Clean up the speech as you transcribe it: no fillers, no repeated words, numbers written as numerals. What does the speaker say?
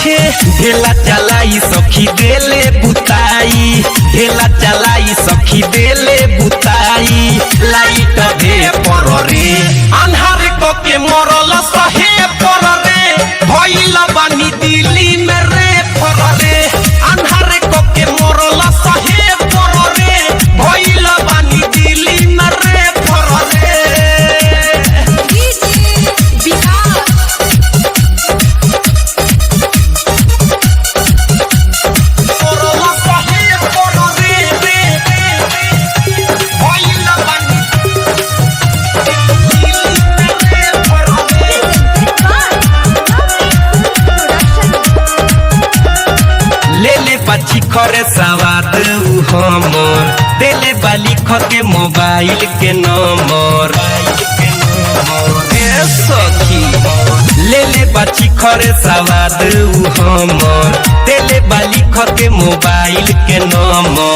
पीछे ढेला चलाई सखी देले बुताई, ढेला चलाई सखी देले बुताई। लाइट दे पर रे अन्हार को के मरल सहे पर रे, भइल बानी दिल्ली में रे पर रे। अन्हार को के मरल सहे पर रे, भइल बानी दिल्ली में रे पर रे। पक्षी खरे सवाद हमर देले बाली के मोबाइल के नंबर सखी ले ले बच्ची खरे सवाद हमर देले बाली के मोबाइल के नंबर।